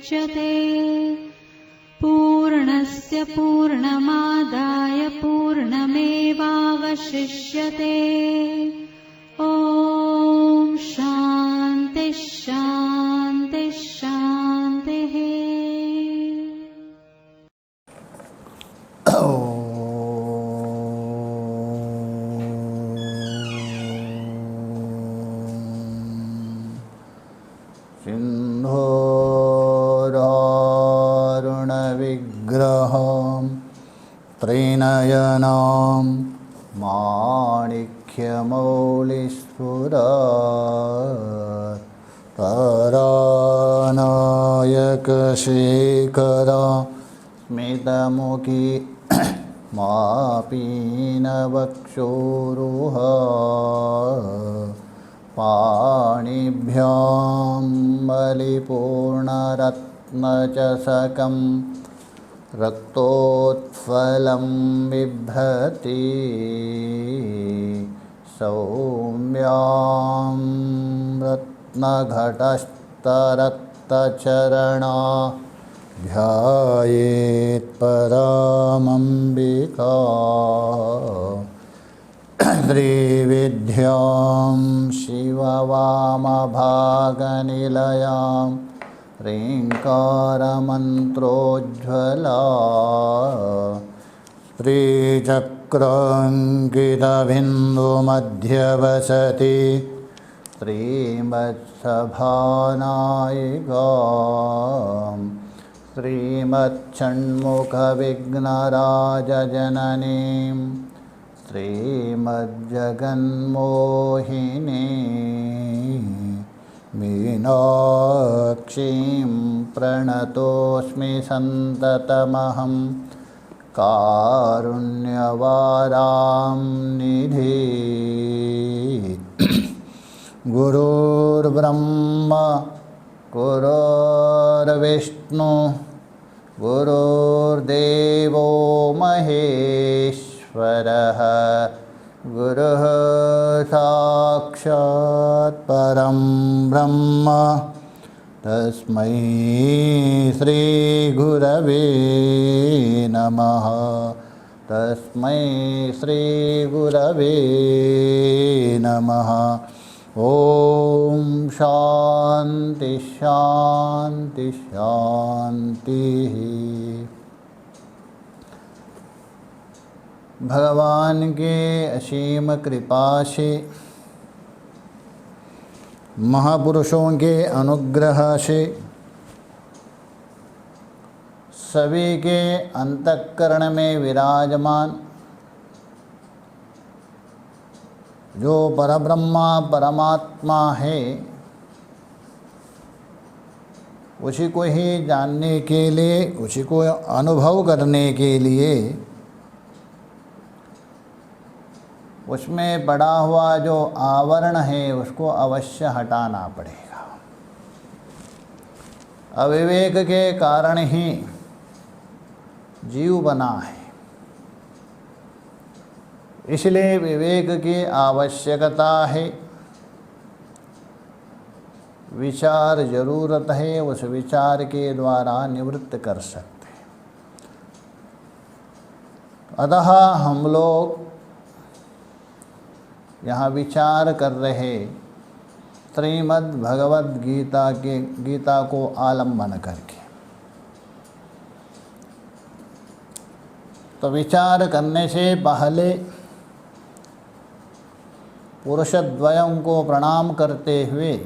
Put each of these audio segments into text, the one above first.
मुच्यते। पूर्णस्य पूर्णमादाय पूर्णमेवावशिष्यते। ॐ शान्ति शान्ति शान्तिः। सिन्धोरुणविग्रहं त्रिनयनं माणिक्यमौलिस्फुरत्तरानायकशेखरा स्मितमुखी मापीनवक्षोरुहा पाणिभ्यां बलिपूर्णरत्नचषकं रक्तोत्फलं बिभ्रति। सौम्यां रत्नघटस्थरक्तचरणा ध्यायेत् परामम्बिका। त्रिविद्यां शिववामभागनिलयां ह्रीङ्कारमन्त्रोज्ज्वला श्रीचक्राङ्कितबिन्दुमध्यवसति श्रीमत्सभानायिकां श्रीमच्छण्मुखविघ्नराजजननीं श्रीमज्जगन्मोहिनी मीनाक्षीं प्रणतोऽस्मि सन्ततमहं कारुण्यवारां निधि। गुरुर्ब्रह्मा गुरुर्विष्णु गुरुर्देवो महेश्वरः गुरुः साक्षात् परं ब्रह्म तस्मै श्रीगुरवे नमः। तस्मै श्रीगुरवे नमः। ॐ शान्ति शान्ति शान्तिः। भगवान के असीम कृपा से, महापुरुषों के अनुग्रह से सभी के अंतःकरण में विराजमान जो परब्रह्मा परमात्मा है, उसी को ही जानने के लिए, उसी को अनुभव करने के लिए उसमें पड़ा हुआ जो आवरण है उसको अवश्य हटाना पड़ेगा। अविवेक के कारण ही जीव बना है, इसलिए विवेक की आवश्यकता है। विचार जरूरत है, उस विचार के द्वारा निवृत्त कर सकते हैं। अतः हम लोग यहाँ विचार कर रहे श्रीमद् भगवद गीता को आलम्बन करके। तो विचार करने से पहले पुरुषद्वयं को प्रणाम करते हुए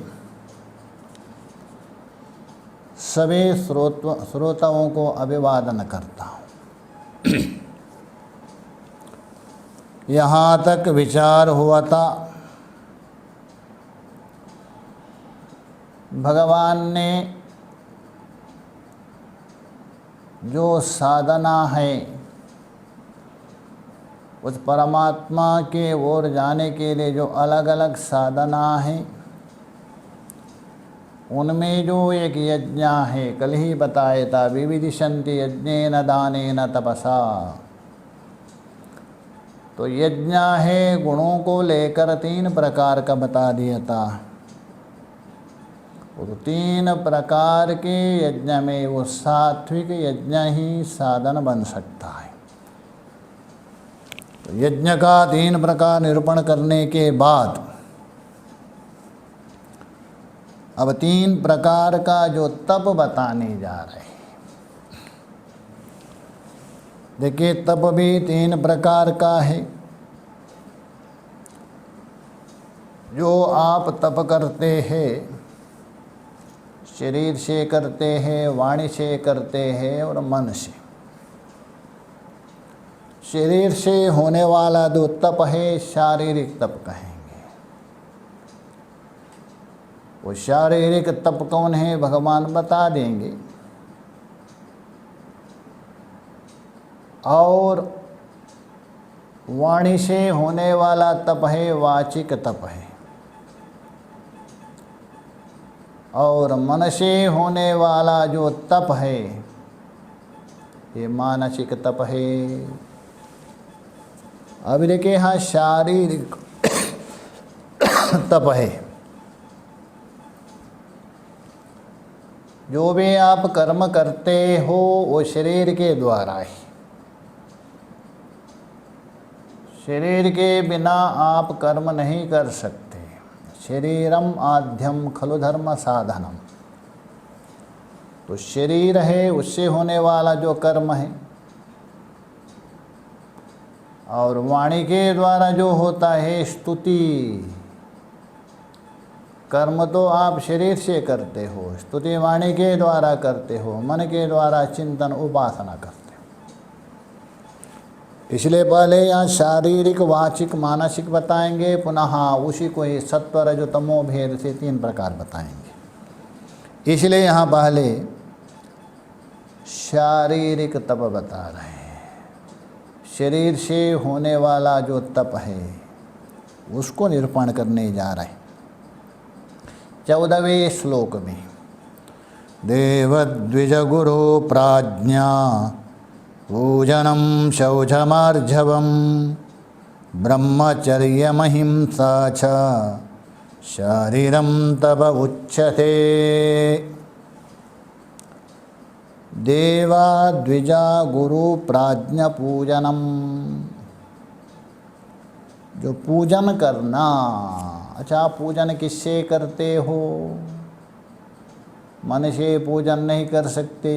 सभी श्रोताओं को अभिवादन करता हूँ। यहाँ तक विचार हुआ था, भगवान ने जो साधना है उस परमात्मा के ओर जाने के लिए जो अलग अलग साधना है, उनमें जो एक यज्ञ है, कल ही बताया था, विविधिशन्ति यज्ञेन दानेन तपसा। तो यज्ञ है, गुणों को लेकर 3 प्रकार का बता दिया था। तो 3 प्रकार के यज्ञ में वो सात्विक यज्ञ ही साधन बन सकता है। तो यज्ञ का 3 प्रकार निरूपण करने के बाद अब 3 प्रकार का जो तप बताने जा रहे हैं। देखिए, तप भी 3 प्रकार का है। जो आप तप करते हैं, शरीर से करते हैं, वाणी से करते हैं और मन से। शरीर से होने वाला जो तप है शारीरिक तप कहेंगे। वो शारीरिक तप कौन है भगवान बता देंगे। और वाणी से होने वाला तप है वाचिक तप है। और मन से होने वाला जो तप है ये मानसिक तप है। अब देखिए, यहाँ शारीरिक तप है। जो भी आप कर्म करते हो वो शरीर के द्वारा है। शरीर के बिना आप कर्म नहीं कर सकते। शरीरम आद्यम खलु धर्म साधनम। तो शरीर है, उससे होने वाला जो कर्म है, और वाणी के द्वारा जो होता है स्तुति। कर्म तो आप शरीर से करते हो, स्तुति वाणी के द्वारा करते हो, मन के द्वारा चिंतन उपासना करते हो। इसलिए पहले यहाँ शारीरिक, वाचिक, मानसिक बताएंगे, पुनः उसी को ही सत्व रजो तमो भेद से 3 प्रकार बताएंगे। इसलिए यहाँ पहले शारीरिक तप बता रहे हैं। शरीर से होने वाला जो तप है उसको निरूपण करने जा रहे हैं। 14वें श्लोक में देवद्विज गुरु प्राज्ञा पूजनम शौचमार्जवम ब्रह्मचर्यमहिंसा च शारीरम तप उच्यते। देवा द्विजा गुरु प्राज्ञ पूजनम। जो पूजन करना, अच्छा, पूजन किससे करते हो? मन से पूजन नहीं कर सकते,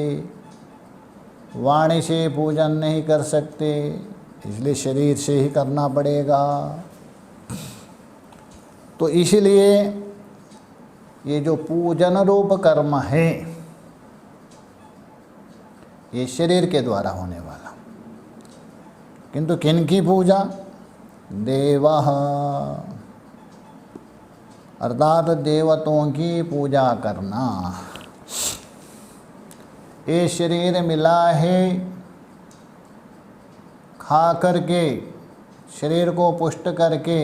वाणी से पूजन नहीं कर सकते, इसलिए शरीर से ही करना पड़ेगा। तो इसलिए ये जो पूजन रूप कर्म है ये शरीर के द्वारा होने वाला। किंतु किनकी पूजा? देवः, अर्थात देवताओं की पूजा करना। ये शरीर मिला है खा करके, शरीर को पुष्ट करके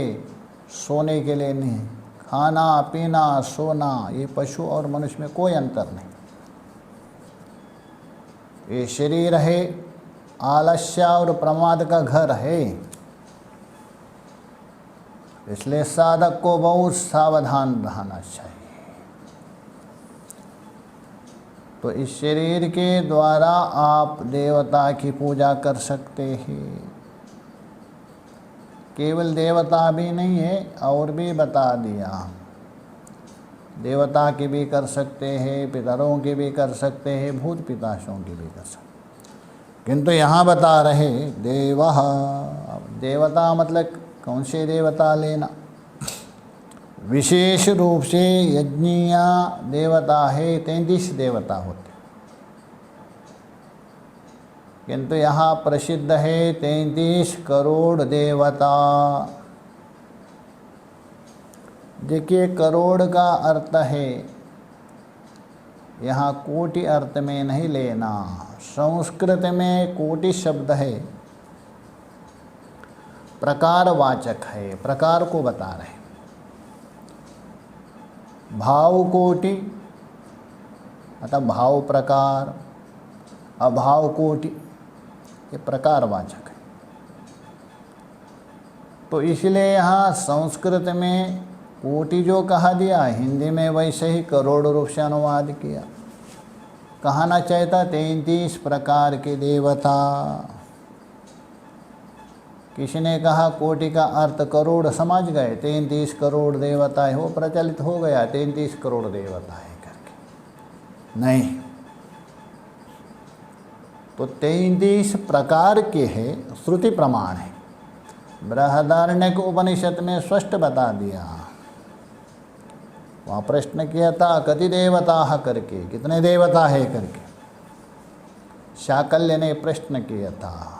सोने के लिए नहीं। खाना पीना सोना ये पशु और मनुष्य में कोई अंतर नहीं। ये शरीर है आलस्य और प्रमाद का घर है। इसलिए साधक को बहुत सावधान रहना चाहिए। तो इस शरीर के द्वारा आप देवता की पूजा कर सकते हैं। केवल देवता भी नहीं है, और भी बता दिया। देवता की भी कर सकते हैं, पितरों की भी कर सकते हैं, भूत पिताशों की भी कर सकते हैं। किंतु यहाँ बता रहे देवः। देवता मतलब कौन से देवता लेना? विशेष रूप से यज्ञीय देवता है, 33 देवता होते। किंतु यहाँ प्रसिद्ध है 33 करोड़ देवता। देखिए, करोड़ का अर्थ है यहाँ कोटि अर्थ में नहीं लेना। संस्कृत में कोटि शब्द है प्रकारवाचक है, प्रकार को बता रहे। भाव कोटि अतः भाव प्रकार, अभाव कोटि ये प्रकारवाचक है। तो इसलिए यहाँ संस्कृत में कोटि जो कहा दिया, हिंदी में वैसे ही करोड़ रूप से अनुवाद किया। कहना चाहता 33 प्रकार के देवता। किसी ने कहा कोटि का अर्थ करोड़, समझ गए 33 करोड़ देवता है, वो प्रचलित हो गया 33 करोड़ देवता है करके। नहीं, तो 33 प्रकार के है, श्रुति प्रमाण है। बृहदारण्यक उपनिषद में स्पष्ट बता दिया। वहाँ प्रश्न किया था कति देवता करके, कितने देवता है करके शाकल्य ने प्रश्न किया था।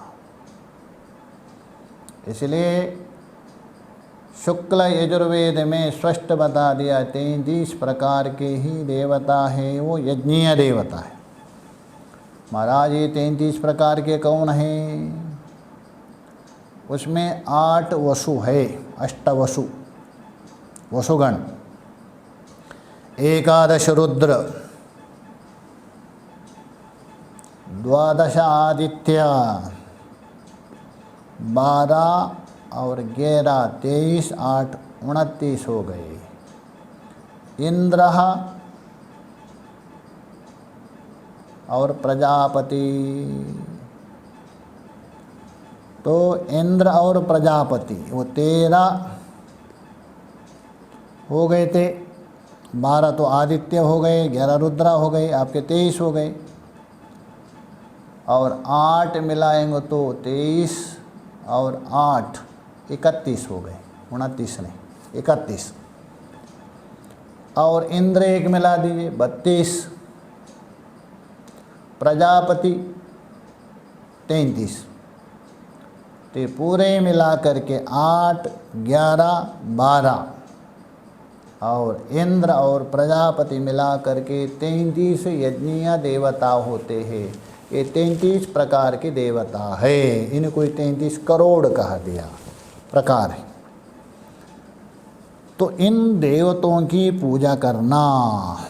इसलिए शुक्ल यजुर्वेद में स्पष्ट बता दिया 33 प्रकार के ही देवता है, वो यज्ञीय देवता है। महाराज ये 33 प्रकार के कौन हैं? उसमें 8 वसु है, अष्टवसु वसुगण, 11 रुद्र, 12 आदित्य, 12 और 11 23, 8 29 हो गए। इंद्र और प्रजापति, तो इंद्र और प्रजापति वो 13 हो गए थे। 12 तो आदित्य हो गए, 11 रुद्र हो गए, आपके 23 हो गए। और 8 मिलाएंगे तो 23 और 8 31 हो गए, 29 नहीं 31। और इंद्र एक मिला दीजिए 32, प्रजापति 33, तो पूरे मिला करके 8, 11, 12 और इंद्र और प्रजापति मिला करके 33 यज्ञीय देवता होते हैं। ये 33 प्रकार के देवता है, इनको 33 करोड़ कहा दिया प्रकार है। तो इन देवताओं की पूजा करना,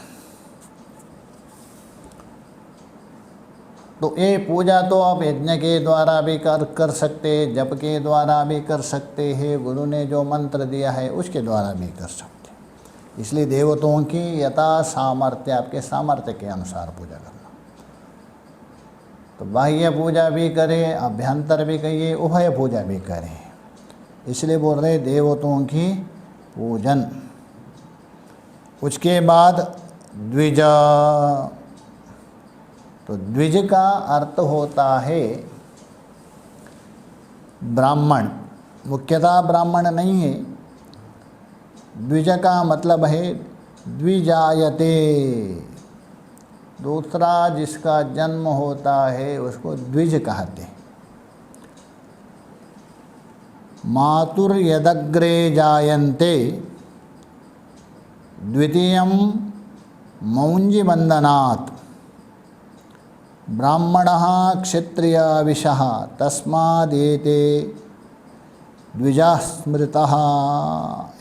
तो ये पूजा तो आप यज्ञ के द्वारा भी कर सकते, जप के द्वारा भी कर सकते हैं, गुरु ने जो मंत्र दिया है उसके द्वारा भी कर सकते। इसलिए देवताओं की यथा सामर्थ्य, आपके सामर्थ्य के अनुसार पूजा करना। तो बाह्य पूजा भी करें, अभ्यंतर भी करिए, उभय पूजा भी करें। इसलिए बोल रहे देवताओं की पूजन। उसके बाद द्विज, तो द्विज का अर्थ होता है ब्राह्मण, मुख्यतः ब्राह्मण नहीं है। द्विज का मतलब है द्विजायते, दूसरा जिसका जन्म होता है उसको द्विज कहते हैं। मातुर्यदग्रे जायन्ते द्वितीयं मौञ्जीबन्धनात् ब्राह्मणः क्षत्रियविशः तस्मादेते द्विजा स्मृतः।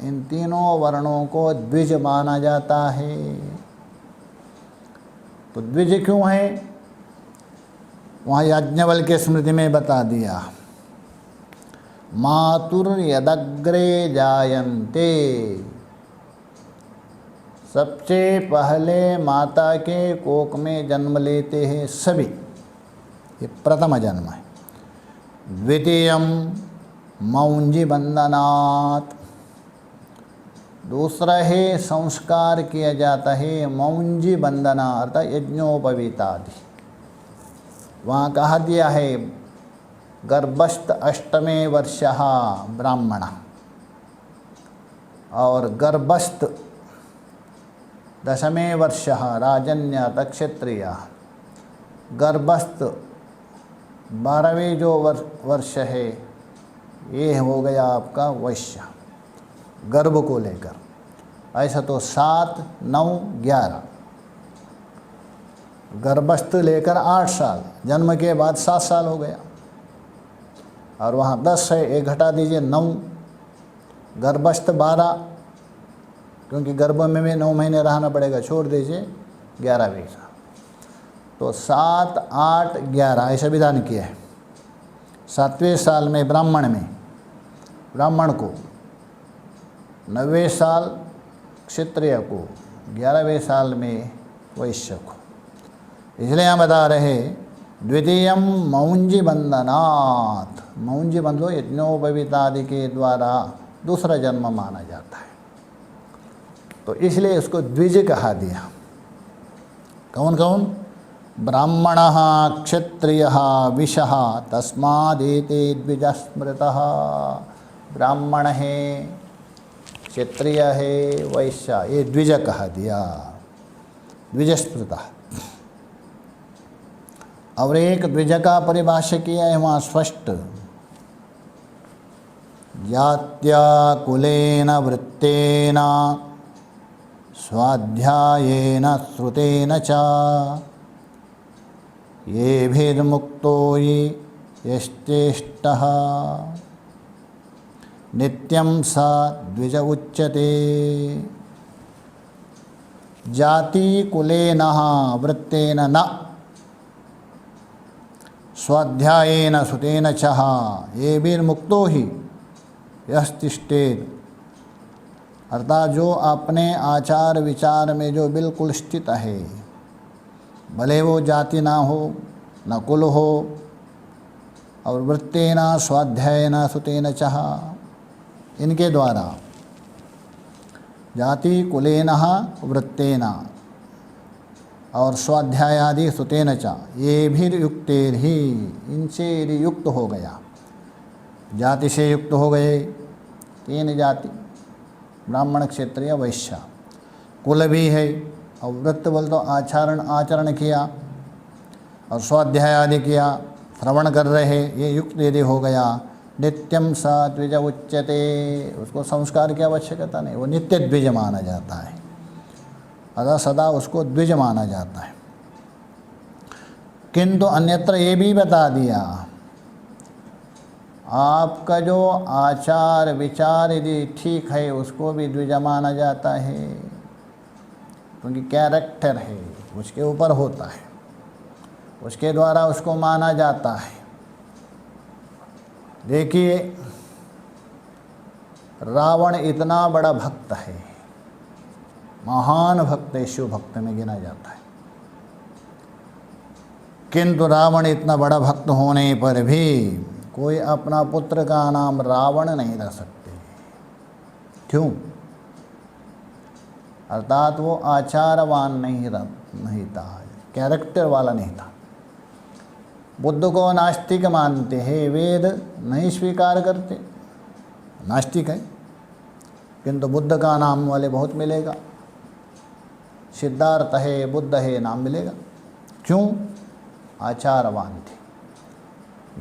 इन तीनों वर्णों को द्विज माना जाता है। तो द्विज क्यों है? वहाँ याज्ञवल्क्य के स्मृति में बता दिया। मातुर्यदग्रे जायन्ते, सबसे पहले माता के कोख में जन्म लेते हैं सभी, ये प्रथम जन्म है। द्वितीयम मौञ्जीबन्धनात्, दूसरा है संस्कार किया जाता है मौञ्जीबन्धना अर्थात यज्ञोपवीतादि। वहाँ कहा दिया है गर्भस्थ अष्टमे वर्षः ब्राह्मण और गर्भस्थ दशमे वर्षः राजन्यत क्षत्रिय, गर्भस्थ 12वें जो वर्ष है ये हो गया आपका वैश्य, गर्भ को लेकर। ऐसा तो 7, 9, 11, गर्भस्थ लेकर 8 साल, जन्म के बाद 7 साल हो गया। और वहाँ 10 है, एक घटा दीजिए 9, गर्भस्थ 12, क्योंकि गर्भ में भी 9 महीने रहना पड़ेगा, छोड़ दीजिए 11वें साल। तो 7, 8, 11 ऐसा विधान किया है। 7वें साल में ब्राह्मण को 9वें साल क्षत्रिय को, 11वें साल में वैश्य को। इसलिए हम बता रहे द्वितीयम मौंजी बंधनात्, मौंजी बंधो यज्ञोपवीतादि के द्वारा दूसरा जन्म माना जाता है, तो इसलिए उसको द्विज कहा दिया। कौन कौन? ब्राह्मणः क्षत्रियः विशः तस्मादेते द्विज स्मृतः। ब्राह्मण है, क्षत्रिय है, वैश्य, ये द्विज कहा दिया, द्विज स्मृतः। और एक द्विज का परिभाषा किया है वहाँ स्पष्ट, जात्या कुलेन वृत्तेन स्वाध्यायेन श्रुतेन च येभिर्मुक्तो ये यश्चेष्टः नित्यं स द्विज उच्यते। जाति कुलेन वृत्तेन न स्वाध्यायेन श्रुतेन च येभिर्मुक्तो हि यस्तिष्ठेत्। अर्थात जो अपने आचार विचार में जो बिल्कुल स्थित है, भले वो जाति ना हो न कुल हो, और वृत्तेन स्वाध्यायेन श्रुतेन च, इनके द्वारा जाति कुलेन वृत्तेन और स्वाध्यायादि श्रुतेन च ये भी युक्तेर ही, इनसे युक्त हो गया। जाति से युक्त हो गए, 3 जाति, ब्राह्मण क्षत्रिय वैश्य। कुल भी है, और वृत्त बोल तो आचरण किया और स्वाध्याय आदि किया, श्रवण कर रहे, ये युक्त यदि हो गया, नित्यम सा द्विज उच्यते, उसको संस्कार की आवश्यकता नहीं, वो नित्य द्विज माना जाता है, अतः सदा उसको द्विज माना जाता है। किंतु अन्यत्र ये भी बता दिया, आपका जो आचार विचार यदि ठीक है उसको भी द्विज माना जाता है, क्योंकि कैरेक्टर है उसके ऊपर होता है, उसके द्वारा उसको माना जाता है। देखिए रावण इतना बड़ा भक्त है, महान भक्त है, शिव भक्त में गिना जाता है, किंतु रावण इतना बड़ा भक्त होने पर भी कोई अपना पुत्र का नाम रावण नहीं रख सकते। क्यों? अर्थात वो आचारवान नहीं था, कैरेक्टर वाला नहीं था। बुद्ध को नास्तिक मानते हैं, वेद नहीं स्वीकार करते, नास्तिक है, किंतु बुद्ध का नाम वाले बहुत मिलेगा, सिद्धार्थ है, बुद्ध है, नाम मिलेगा। क्यों? आचारवान थे,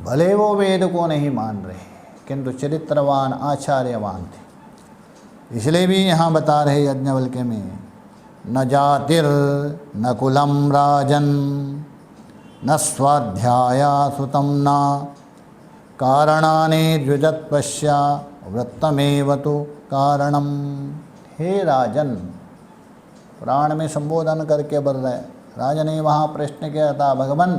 भले वो वेद को नहीं मान रहे, किंतु चरित्रवान आचार्यवान थे। इसलिए भी यहाँ बता रहे यज्ञवल्क्य में, न जातिर न कुलम राजन न स्वाध्याया सुतम न कारणानि द्विजत्वस्य वृत्तमेव तु कारणम। हे राजन, पुराण में संबोधन करके बोल रहे, राजा ने वहाँ प्रश्न किया था, भगवान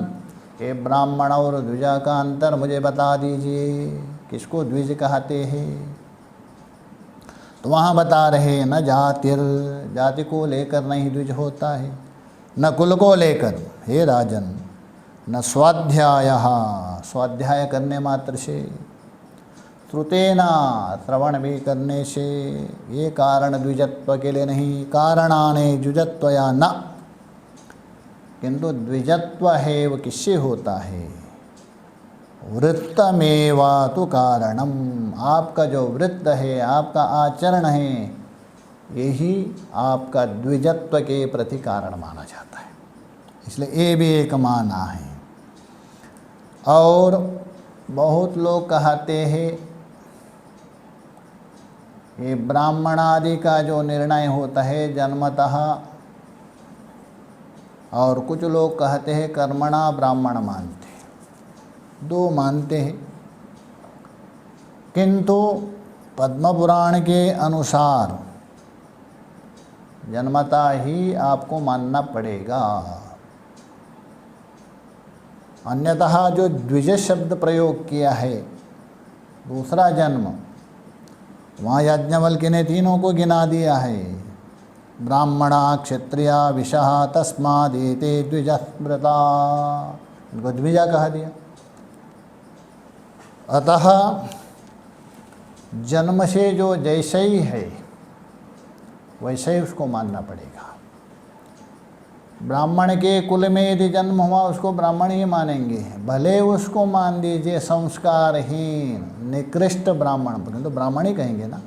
ये ब्राह्मण और द्विजा का अंतर मुझे बता दीजिए, किसको द्विज कहते हैं? तो वहाँ बता रहे, न जातिर, जाति को लेकर नहीं द्विज होता है, न कुल को लेकर हे राजन, न स्वाध्याय, स्वाध्याय करने मात्र से, श्रुतेना श्रवण भी करने से, ये कारण द्विजत्व के लिए नहीं, कारणाने द्विजत्वया न, किंतु द्विजत्व है वो किससे होता है? वृत्तमेवा तु कारणम, आपका जो वृत्त है, आपका आचरण है, यही आपका द्विजत्व के प्रति कारण माना जाता है। इसलिए ये भी एक माना है। और बहुत लोग कहते हैं ये ब्राह्मण आदि का जो निर्णय होता है जन्मतः, और कुछ लोग कहते हैं कर्मणा ब्राह्मण मानते हैं, 2 मानते हैं। किंतु पद्म पुराण के अनुसार जन्मता ही आपको मानना पड़ेगा, अन्यतः जो द्विज शब्द प्रयोग किया है, दूसरा जन्म, वहाँ याज्ञवल्क्य ने तीनों को गिना दिया है। ब्राह्मणा क्षत्रिया विशा तस्मादेते द्विजा स्मृता, उनको द्विजा कहा दिया। अतः जन्म से जो जैसे ही है वैसे ही उसको मानना पड़ेगा। ब्राह्मण के कुल में यदि जन्म हुआ उसको ब्राह्मण ही मानेंगे, भले उसको मान दीजिए संस्कारहीन निकृष्ट ब्राह्मण, तो ब्राह्मण ही कहेंगे ना।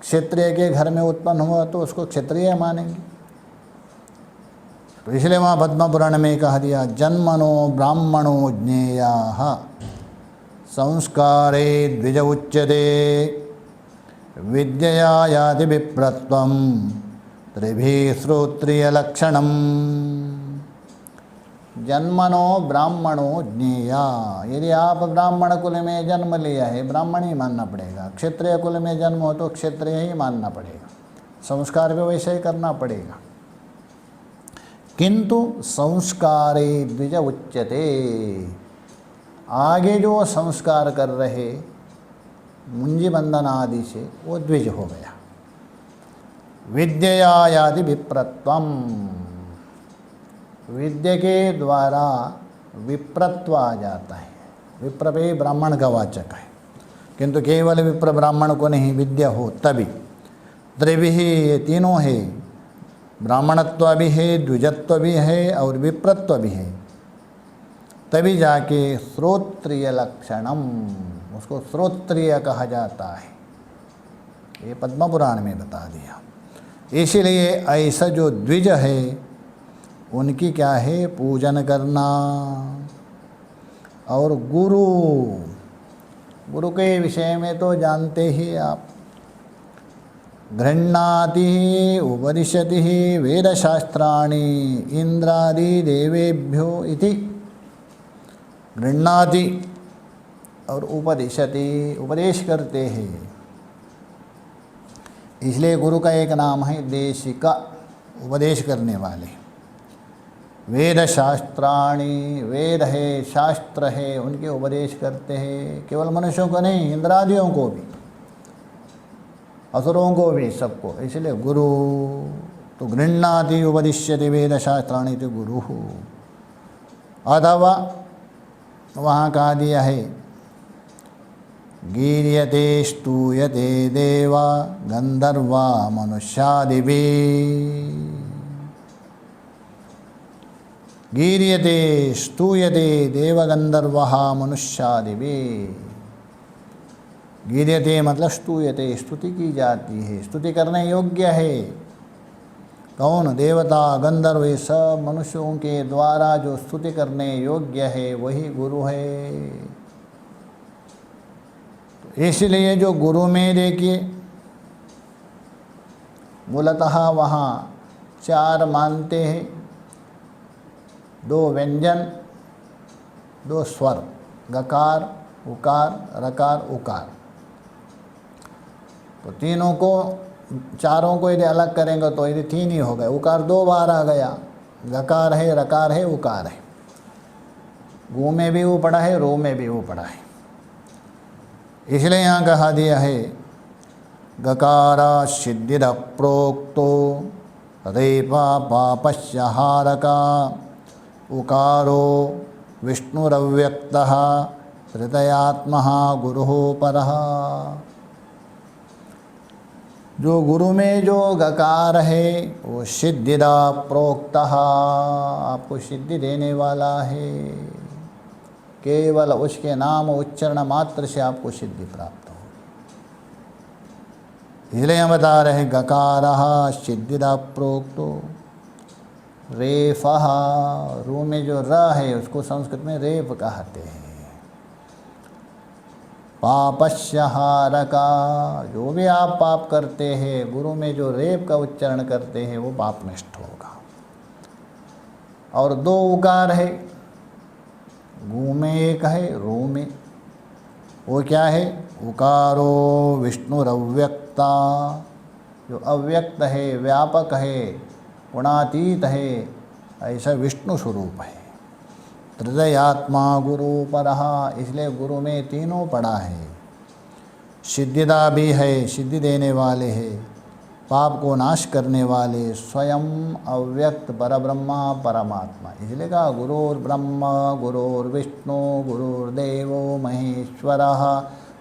क्षत्रिय के घर में उत्पन्न हुआ तो उसको क्षत्रिय मानेंगे। तो इसलिए वहाँ पद्म पुराण में कहा दिया जन्मनो ब्राह्मणो ज्ञेयाः संस्कारे द्विज उच्यते विद्यया याति विप्रत्वं त्रिभिः श्रोत्रियलक्षणम्। जन्मनो ब्राह्मणो ज्ञेया, यदि आप ब्राह्मण कुल में जन्म लिया है ब्राह्मण ही मानना पड़ेगा। क्षत्रिय कुल में जन्म हो तो क्षत्रिय ही मानना पड़ेगा, संस्कार भी वैसे ही करना पड़ेगा। किंतु संस्कारे द्विज उच्यते, आगे जो संस्कार कर रहे मुंजी बंधन आदि से वो द्विज हो गया। विद्यया याति विप्रत्वम, विद्या के द्वारा विप्रत्व आ जाता है। विप्र भी ब्राह्मण का वाचक है, किंतु केवल विप्र ब्राह्मण को नहीं, विद्या हो तभी। त्रिभिः, ये तीनों है, ब्राह्मणत्व भी है, द्विजत्व भी है और विप्रत्व भी है, तभी जाके श्रोत्रिय लक्षणम, उसको श्रोत्रिय कहा जाता है। ये पद्म पुराण में बता दिया। इसीलिए ऐसा जो द्विज है उनकी क्या है, पूजन करना। और गुरु, गुरु के विषय में तो जानते ही आप, गृह्णाति उपदिशति वेदशास्त्राणि इंद्रादि देवेभ्यो इति। गृह्णाति और उपदिशति, उपदेश करते हैं। इसलिए गुरु का एक नाम है देशिका, उपदेश करने वाले। वेद शास्त्राणि, वेद है, शास्त्र है, उनके उपदेश करते हैं। केवल मनुष्यों को नहीं, इंद्रादियों को भी, असुरों को भी, सबको। इसलिए गुरु तो गृह्णाति उपदिश्यति वेद शास्त्राणि तो गुरु। अथवा वहाँ कहा दिया है गीर्यते स्तूयते देवा गंधर्वा मनुष्यादिभिः। गीर्यते स्तूयते देवगंधर्वः मनुष्यादिभिः। गीर्यते मतलब स्तूयते, स्तुति की जाती है, स्तुति करने योग्य है। कौन? देवता गंधर्व, ये सब मनुष्यों के द्वारा जो स्तुति करने योग्य है वही गुरु है। इसलिए जो गुरु में देखिए मूलतः वहाँ चार मानते हैं, दो व्यंजन, दो स्वर, गकार उकार रकार उकार। तो तीनों को, चारों को यदि अलग करेंगे तो यदि तीन ही हो गए। उकार दो बार आ गया, गकार है, रकार है, उकार है। गु में भी वो पड़ा है, रो में भी वो पड़ा है। इसलिए यहाँ कहा दिया है गकारा सिद्धिद प्रोक्तो रेपा पापस्य हारका उकारो विष्णुरव्यक्तः हृदयात्मः गुरुः परः। जो गुरु में जो गकार है वो सिद्धिदा प्रोक्तः, आपको सिद्धि देने वाला है। केवल उसके नाम उच्चारण मात्र से आपको सिद्धि प्राप्त हो। इसलिए हम बता रहे हैं गकारः सिद्धिदा प्रोक्तो रेफः, रू में जो र है उसको संस्कृत में रेप कहते हैं। पापस्य हारका, जो भी आप पाप करते हैं गुरु में जो रेप का उच्चारण करते हैं वो पाप नष्ट होगा। और दो उकार है, गु में एक है, रो में, वो क्या है? उकारो विष्णुरव्यक्ता, जो अव्यक्त है, व्यापक है, गुणातीत है, ऐसा विष्णु स्वरूप है। हृदयात्मा गुरु परः, इसलिए गुरु में तीनों पड़ा है। सिद्धिदा भी है, सिद्धि देने वाले हैं, पाप को नाश करने वाले स्वयं अव्यक्त परब्रह्मा परमात्मा। इसलिए कहा गुरुर्ब्रह्मा गुरुर्विष्णु गुरुर्देवो महेश्वरः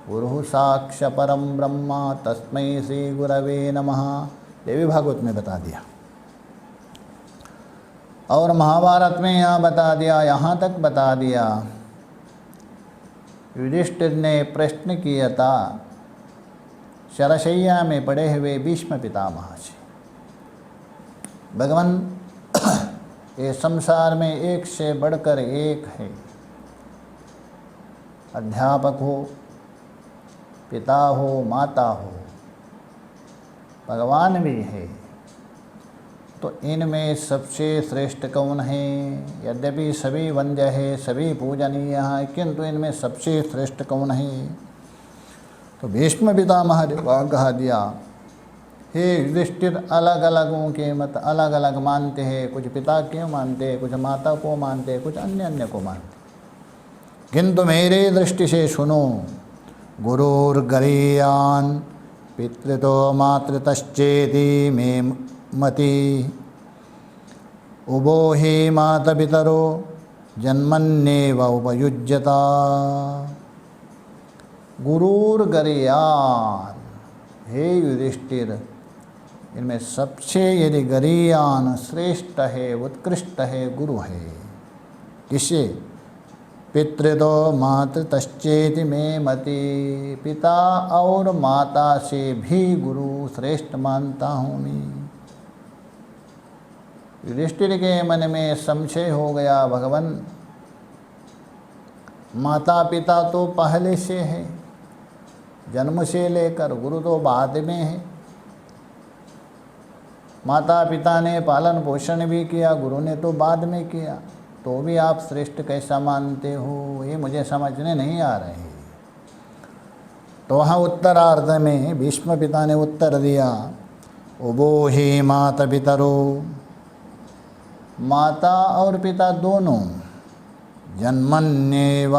गुरु साक्षात् परम ब्रह्म तस्मै श्री गुरवे नमः। देवी भागवत में बता दिया और महाभारत में यहाँ बता दिया, यहाँ तक बता दिया। युधिष्ठिर ने प्रश्न किया था शरशैया में पड़े हुए भीष्म पितामह से, भगवान ये संसार में एक से बढ़कर एक है, अध्यापक हो, पिता हो, माता हो, भगवान भी है, तो इनमें सबसे श्रेष्ठ कौन है? यद्यपि सभी वंद्य है, सभी पूजनीय है, किंतु इनमें सबसे श्रेष्ठ कौन है? तो भीष्म पितामह ने कहा दिया, हे युधिष्ठिर, अलग अलगों के मत अलग अलग मानते हैं, कुछ पिता क्यों मानते हैं, कुछ माता को मानते हैं, कुछ अन्य अन्य को मानते, किंतु मेरे दृष्टि से सुनो, गुरुर्गरीयान पितृतो मातृतश्चेति मे मति उभो हि मातपितरो जन्मन्नेव उपयुज्यता। गुरुर्गरीयान, हे युधिष्ठिर, इनमें सबसे यदि गरीयान श्रेष्ठ है, उत्कृष्ट है, गुरु है। किसे? पितृतो मातृतश्चेति मे मति, पिता और माता से भी गुरु श्रेष्ठ मानता हूँ मैं। युधिष्ठिर के मन में संशय हो गया, भगवान माता पिता तो पहले से है, जन्म से लेकर, गुरु तो बाद में है। माता पिता ने पालन पोषण भी किया, गुरु ने तो बाद में किया, तो भी आप श्रेष्ठ कैसा मानते हो? ये मुझे समझने नहीं आ रहे। तो वहाँ उत्तरार्ध में भीष्म पिता ने उत्तर दिया, उभो ही माता पितरो, माता और पिता दोनों, जन्मन्येव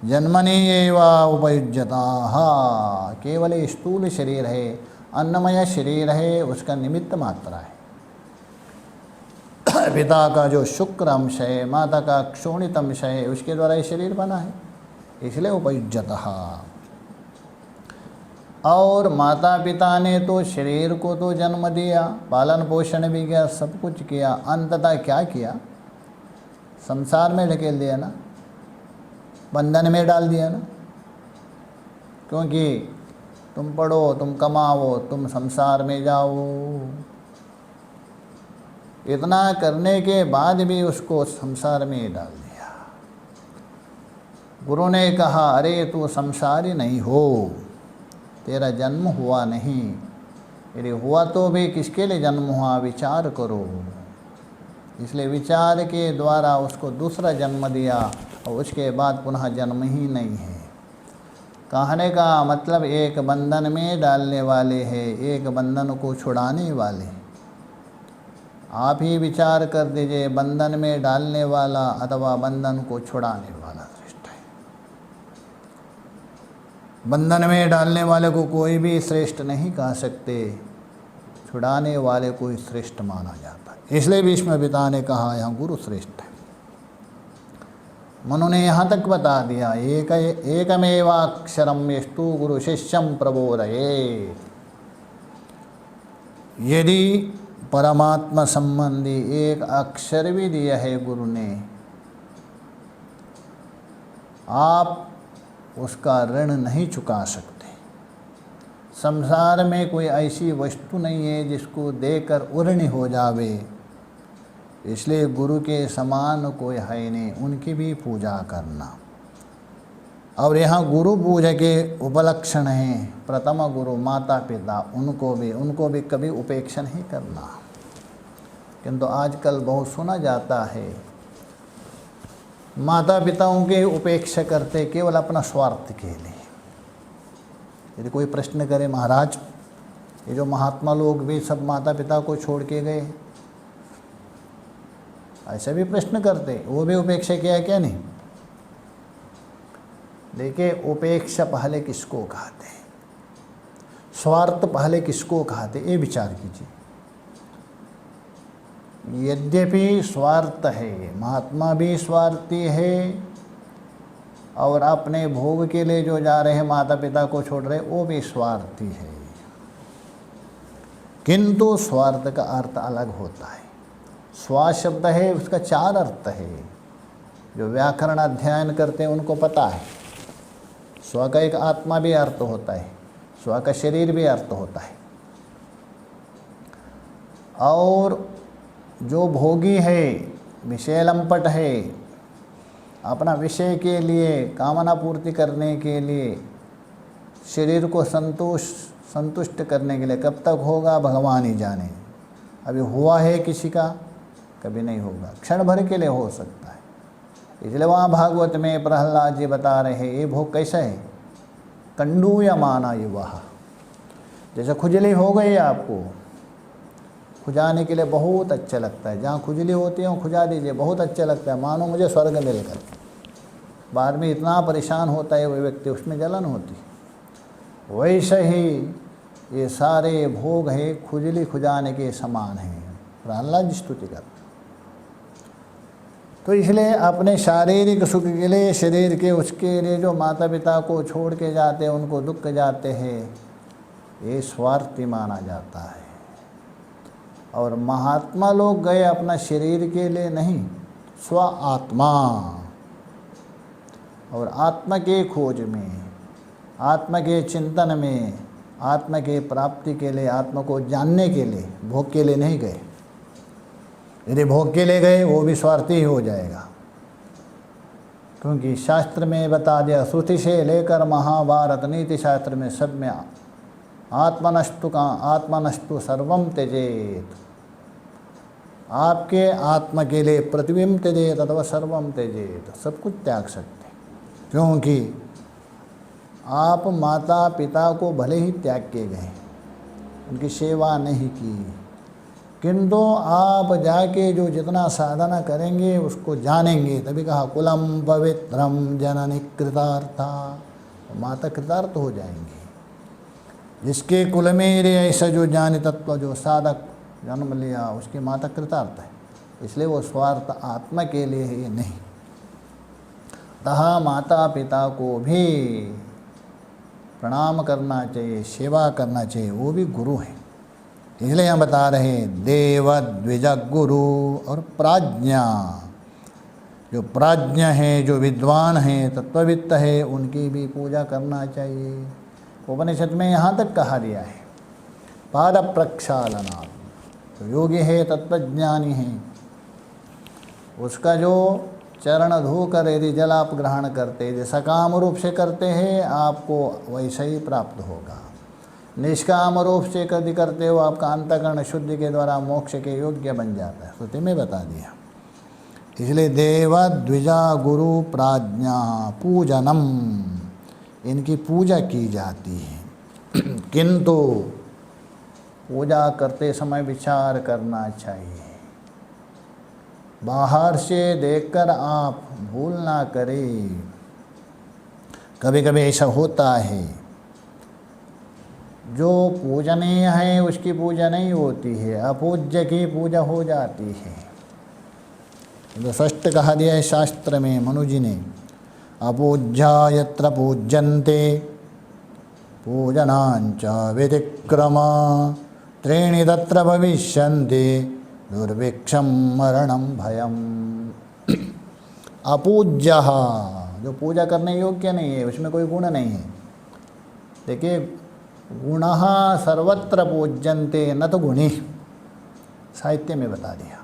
जन्मनि एव उपयुज्यताः, केवल स्थूल शरीर है, अन्नमय शरीर है, उसका निमित्त मात्रा है। पिता का जो शुक्र अंश है, माता का क्षोणित अंश है, उसके द्वारा ये शरीर बना है, इसलिए उपयुज्यतः। और माता पिता ने तो शरीर को तो जन्म दिया, पालन पोषण भी किया, सब कुछ किया, अंततः क्या किया? संसार में ढकेल दिया ना, बंधन में डाल दिया ना। क्योंकि तुम पढ़ो, तुम कमाओ, तुम संसार में जाओ। इतना करने के बाद भी उसको संसार में डाल दिया। गुरु ने कहा, अरे तू संसारी नहीं हो, तेरा जन्म हुआ नहीं, यदि हुआ तो भी किसके लिए जन्म हुआ, विचार करो। इसलिए विचार के द्वारा उसको दूसरा जन्म दिया और उसके बाद पुनः जन्म ही नहीं है। कहने का मतलब एक बंधन में डालने वाले हैं, एक बंधन को छुड़ाने वाले। आप ही विचार कर दीजिए, बंधन में डालने वाला अथवा बंधन को छुड़ाने वाला श्रेष्ठ है। बंधन में डालने वाले को कोई भी श्रेष्ठ नहीं कह सकते, छुड़ाने वाले को ही श्रेष्ठ माना जाता है। इसलिए भीष्म पिता ने कहा यहाँ गुरु श्रेष्ठ है। मनु ने यहाँ तक बता दिया, एकमेवाक्षरम यस्तु गुरु शिष्यम प्रबोधयेत्। यदि परमात्मा संबंधी एक अक्षर भी दिया है गुरु ने, आप उसका ऋण नहीं चुका सकते। संसार में कोई ऐसी वस्तु नहीं है जिसको देकर उऋणी हो जावे, इसलिए गुरु के समान कोई है नहीं, उनकी भी पूजा करना। और यहाँ गुरु पूजा के उपलक्षण हैं, प्रथम गुरु माता पिता, उनको भी कभी उपेक्षा नहीं करना। किंतु आजकल बहुत सुना जाता है, माता पिताओं के उपेक्षा करते केवल अपना स्वार्थ के लिए। यदि कोई प्रश्न करे, महाराज ये जो महात्मा लोग भी सब माता पिता को छोड़ के गए, ऐसा भी प्रश्न करते, वो भी उपेक्षा किया क्या? नहीं। देखिए, उपेक्षा पहले किसको कहते हैं, स्वार्थ पहले किसको कहते, ये विचार कीजिए। यद्यपि स्वार्थ है, महात्मा भी स्वार्थी है, और अपने भोग के लिए जो जा रहे हैं, माता पिता को छोड़ रहे, वो भी स्वार्थी है। किंतु स्वार्थ का अर्थ अलग होता है। स्वा शब्द है, उसका 4 अर्थ है। जो व्याकरण अध्ययन करते हैं उनको पता है। स्व का एक आत्मा भी अर्थ होता है, स्व का शरीर भी अर्थ होता है, और जो भोगी है, विषय लंपट है, अपना विषय के लिए कामना पूर्ति करने के लिए, शरीर को संतुष्ट करने के लिए, कब तक होगा भगवान ही जाने। अभी हुआ है किसी का, कभी नहीं होगा, क्षण भर के लिए हो सकता है। इसलिए वहाँ भागवत में प्रहलाद जी बता रहे हैं, ये भोग कैसा है, कंडू या माना युवा। जैसे खुजली हो गई आपको, खुजाने के लिए बहुत अच्छा लगता है, जहाँ खुजली होती है वहाँ खुजा दीजिए, बहुत अच्छा लगता है, मानो मुझे स्वर्ग मिलकर। बाद में इतना परेशान होता है वो व्यक्ति, उसमें जलन होती है। वैसे ही ये सारे भोग है खुजली खुजाने के समान हैं, प्रहलाद स्तुति करते। तो इसलिए अपने शारीरिक सुख के लिए, शरीर के उसके लिए जो माता पिता को छोड़ के जाते हैं, उनको दुख जाते हैं, ये स्वार्थी माना जाता है। और महात्मा लोग गए अपना शरीर के लिए नहीं, स्व आत्मा, और आत्मा के खोज में, आत्मा के चिंतन में, आत्मा के प्राप्ति के लिए, आत्मा को जानने के लिए, भोग के लिए नहीं गए। यदि भोग के लिए गए वो भी स्वार्थी ही हो जाएगा। क्योंकि शास्त्र में बता दिया, श्रुति से लेकर महाभारत नीति शास्त्र में सब में आत्मनस्तु सर्वम त्यजेत, आपके आत्मा के लिए प्रतिबिंब त्यजेत अथवा सर्वम त्यजेत, सब कुछ त्याग सकते। क्योंकि आप माता पिता को भले ही त्याग के गए, उनकी सेवा नहीं की, किंतु आप जाके जो जितना साधना करेंगे उसको जानेंगे। तभी कहा कुलम पवित्रम जननी कृतार्था, माता कृतार्थ हो जाएंगे। जिसके कुल में ऐसा जो ज्ञानी तत्व, जो साधक जन्म लिया, उसकी माता कृतार्थ है। इसलिए वो स्वार्थ आत्मा के लिए ही नहीं। अतः माता पिता को भी प्रणाम करना चाहिए, सेवा करना चाहिए, वो भी गुरु हैं। इसलिए यहाँ बता रहे हैं देव द्विज गुरु और प्राज्ञा। जो प्राज्ञ हैं, जो विद्वान हैं, तत्ववित्त है, उनकी भी पूजा करना चाहिए। उपनिषद में यहाँ तक कहा दिया है पाद प्रक्षालना। तो योगी है, तत्वज्ञानी है, उसका जो चरण धोकर यदि जल आप ग्रहण करते, यदि सकाम रूप से करते हैं, आपको वैसा ही प्राप्त होगा। निष्काम रूप से यदि करते हो, आपका अंतःकरण शुद्धि के द्वारा मोक्ष के योग्य बन जाता है। श्रुति में बता दिया। इसलिए देव द्विजा गुरु प्राज्ञा पूजनम, इनकी पूजा की जाती है। किंतु पूजा करते समय विचार करना चाहिए, बाहर से देखकर आप भूल ना करें। कभी कभी ऐसा होता है, जो पूजनीय है उसकी पूजा नहीं होती है, अपूज्य की पूजा हो जाती है। तो स्पष्ट कहा दिया है शास्त्र में मनु जी ने, अपूज्या यत्र पूज्यन्ते पूजनांच व्यतिक्रमा त्रीणि तत्र भविष्यन्ति दुर्भिक्षम मरणम भयम। अपूज्य, जो पूजा करने योग्य नहीं है, उसमें कोई गुण नहीं है। देखिए, गुणः सर्वत्र पूज्यन्ते न तो गुणी, साहित्य में बता दिया।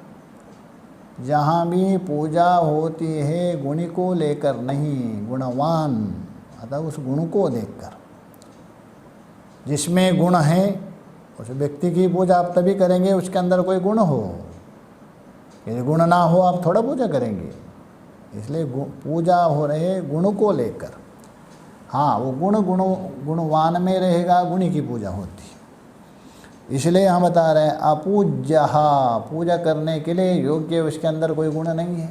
जहाँ भी पूजा होती है गुणी को लेकर नहीं, गुणवान अतः उस गुण को देखकर। जिसमें गुण है उस व्यक्ति की पूजा आप तभी करेंगे उसके अंदर कोई गुण हो। यदि गुण ना हो आप थोड़ा पूजा करेंगे। इसलिए पूजा हो रहे गुण को लेकर। हाँ, वो गुणवान में रहेगा, गुणी की पूजा होती है। इसलिए हम बता रहे हैं अपूज्य, पूजा करने के लिए योग्य उसके अंदर कोई गुण नहीं है।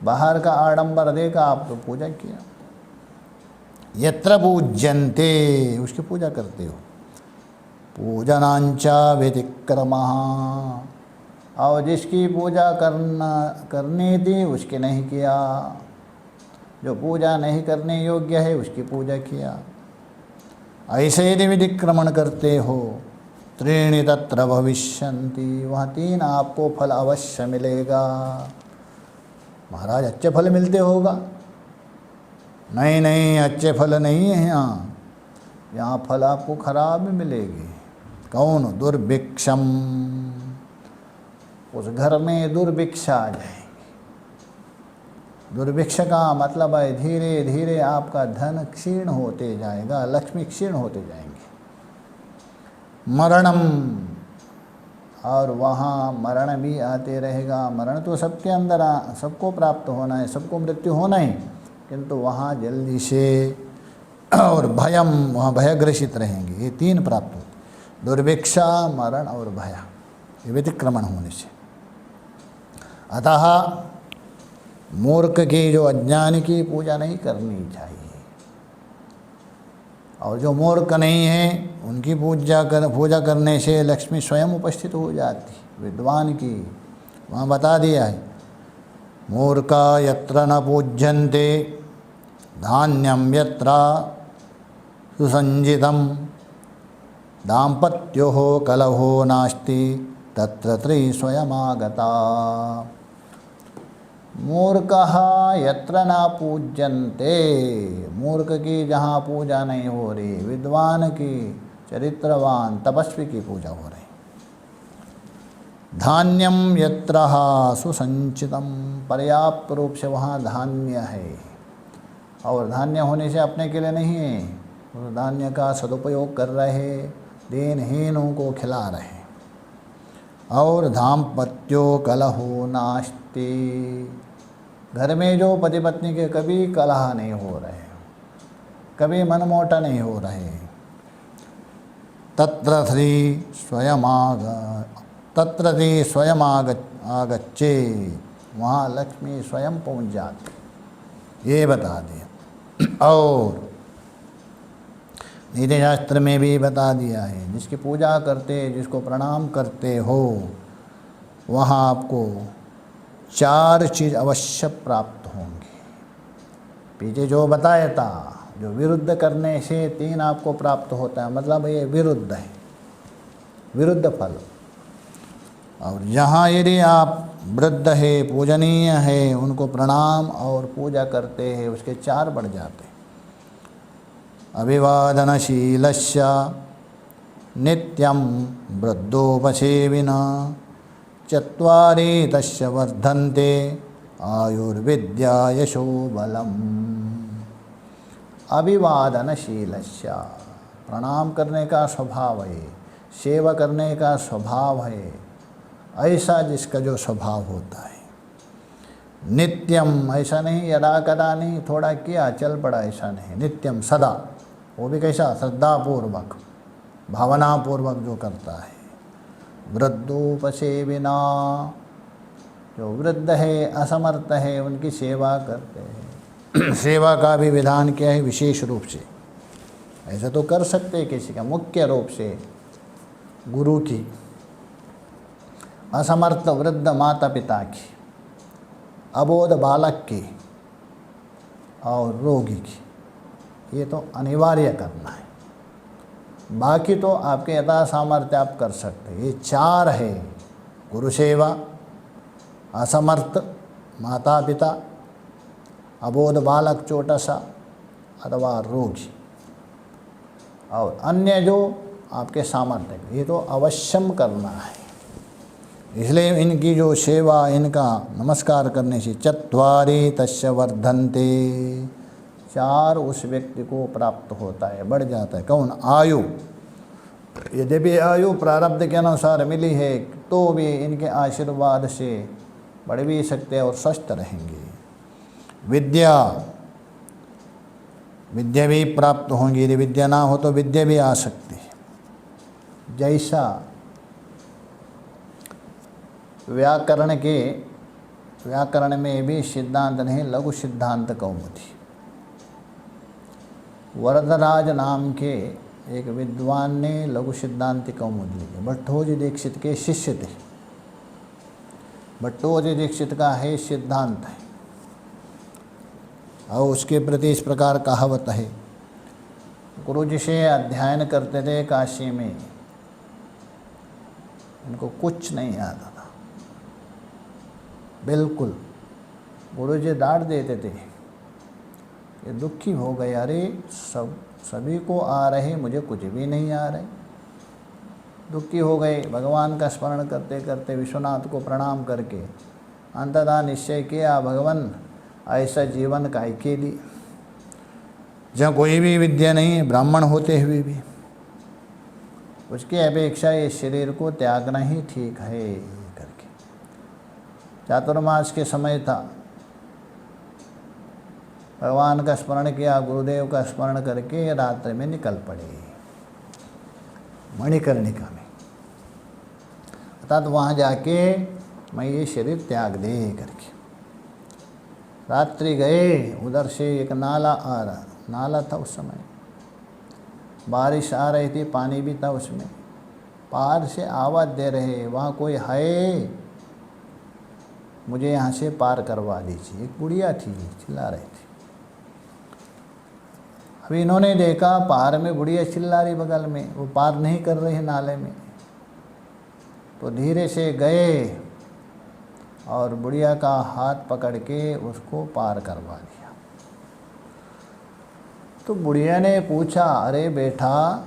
बाहर का आडंबर देखा आप तो पूजा किया, यत्र पूज्यन्ते, उसकी पूजा करते हो। पूजनांचा व्यतिक्रमः, और जिसकी पूजा करनी थी उसकी नहीं किया, जो पूजा नहीं करने योग्य है उसकी पूजा किया। ऐसे यदि व्यतिक्रमण करते हो, त्रीणि तत्र भविष्यन्ति, वहाँ 3 आपको फल अवश्य मिलेगा। महाराज अच्छे फल मिलते होगा? नहीं नहीं, अच्छे फल नहीं है यहाँ फल आपको खराब मिलेगी। कौन? दुर्भिक्षम, उस घर में दुर्भिक्ष आ जाएगी। दुर्भिक्ष का मतलब है धीरे धीरे आपका धन क्षीण होते जाएगा, लक्ष्मी क्षीण होते जाएंगे। मरणम, और वहाँ मरण भी आते रहेगा। मरण तो सबके अंदर सबको प्राप्त होना है, सबको मृत्यु होना ही, किंतु वहाँ जल्दी से, और भयम, वहाँ भयग्रसित रहेंगे। ये 3 प्राप्त होते, दुर्भिक्षा, मरण और भय, ये व्यतिक्रमण होने से। अतः मूर्ख की, जो अज्ञानी की पूजा नहीं करनी चाहिए, और जो मूर्ख नहीं है उनकी पूजा करने से लक्ष्मी स्वयं उपस्थित हो जाती। विद्वान की वहाँ बता दिया है, मूर्खा यत्र न पूज्यन्ते धान्यम यत्र सुसंजितम दाम्पत्यो कलहो नास्ति तत्र त्री स्वयमागता। मूर्खः यत्र न पूज्यन्ते, मूर्ख की जहाँ पूजा नहीं हो रही, विद्वान की, चरित्रवान, तपस्वी की पूजा हो रही। धान्यम यत्र सुसंचितम, पर्याप्त रूप से वहाँ धान्य है, और धान्य होने से अपने के लिए नहीं है, उस धान्य का सदुपयोग कर रहे, दीनहीनों को खिला रहे। और दाम्पत्यो कलहो नास्ति, घर में जो पति पत्नी के कभी कलह नहीं हो रहे, कभी मनमोटा नहीं हो रहे। तत्र ती स्वयं आगच्छे, वहाँ लक्ष्मी स्वयं पहुँच जाती, ये बता दिया। और नीति शास्त्र में भी बता दिया है, जिसकी पूजा करते, जिसको प्रणाम करते हो, वहाँ आपको 4 चीज़ अवश्य प्राप्त होंगी। पीछे जो बताया था, जो विरुद्ध करने से 3 आपको प्राप्त होता है, मतलब ये विरुद्ध है, विरुद्ध फल। और जहाँ यदि आप वृद्ध है, पूजनीय है, उनको प्रणाम और पूजा करते हैं, उसके 4 बढ़ जाते। अभिवादनशीलस्य नित्यं वृद्धोपसेविना 4 तस्य वर्धन्ते आयुर्विद्या यशो बलम्। अभिवादनशीलस्य, प्रणाम करने का स्वभाव है, सेवा करने का स्वभाव है, ऐसा जिसका जो स्वभाव होता है। नित्यम, ऐसा नहीं यदा कदा नहीं, थोड़ा किया चल पड़ा, ऐसा नहीं। नित्यम, सदा, वो भी कैसा? श्रद्धापूर्वक, भावनापूर्वक जो करता है। वृद्धोपसेविना, जो वृद्ध है, असमर्थ है, उनकी सेवा करते हैं। सेवा का भी विधान क्या है? विशेष रूप से, ऐसा तो कर सकते हैं किसी का, मुख्य रूप से गुरु की, असमर्थ वृद्ध माता पिता की, अबोध बालक की और रोगी की, ये तो अनिवार्य करना है। बाकी तो आपके यथा सामर्थ्य आप कर सकते हैं। ये 4 है, गुरु सेवा, असमर्थ माता पिता, अबोध बालक छोटा सा अथवा रोगी, और अन्य जो आपके सामर्थ्य, ये तो अवश्यम करना है। इसलिए इनकी जो सेवा, इनका नमस्कार करने से 4 तस्य वर्धन्ते, 4 उस व्यक्ति को प्राप्त होता है, बढ़ जाता है। कौन? आयु। यद्यपि आयु प्रारब्ध के अनुसार मिली है, तो भी इनके आशीर्वाद से बढ़ भी सकते हैं और स्वस्थ रहेंगे। विद्या, विद्या भी प्राप्त होंगी। यदि विद्या ना हो तो विद्या भी आ सकती है। जैसा व्याकरण में भी सिद्धांत नहीं, लघु सिद्धांत कौमुदी, वरदराज नाम के एक विद्वान ने लघु सिद्धांत कौमुदी लिखी। भट्टोजी दीक्षित के शिष्य थे। भट्टोजी दीक्षित का है सिद्धांत है और उसके प्रति इस प्रकार कहावत है। गुरु जी से अध्ययन करते थे काशी में, इनको कुछ नहीं आता था बिल्कुल। गुरु जी डांट देते थे, ये दुखी हो गए, अरे सभी को आ रहे, मुझे कुछ भी नहीं आ रहे। दुखी हो गए। भगवान का स्मरण करते करते विश्वनाथ को प्रणाम करके अंततः निश्चय किया, भगवान ऐसा जीवन काहे के लिए, जहाँ कोई भी विद्या नहीं है, ब्राह्मण होते हुए भी उसकी अपेक्षा ये शरीर को त्यागना ही ठीक है करके। चातुर्मास के समय था, भगवान का स्मरण किया, गुरुदेव का स्मरण करके रात्रि में निकल पड़े मणिकर्णिका में, अर्थात वहाँ जाके मैं ये शरीर त्याग दे करके। रात्रि गए, उधर से एक नाला आ रहा, नाला था उस समय, बारिश आ रही थी, पानी भी था उसमें। पार से आवाज़ दे रहे, वहाँ कोई है, मुझे यहाँ से पार करवा दीजिए। एक बुढ़िया थी, चिल्ला रही थी। अभी इन्होंने देखा पार में बुढ़िया चिल्ला रही बगल में, वो पार नहीं कर रही है नाले में, तो धीरे से गए और बुढ़िया का हाथ पकड़ के उसको पार करवा दिया। तो बुढ़िया ने पूछा, अरे बेटा,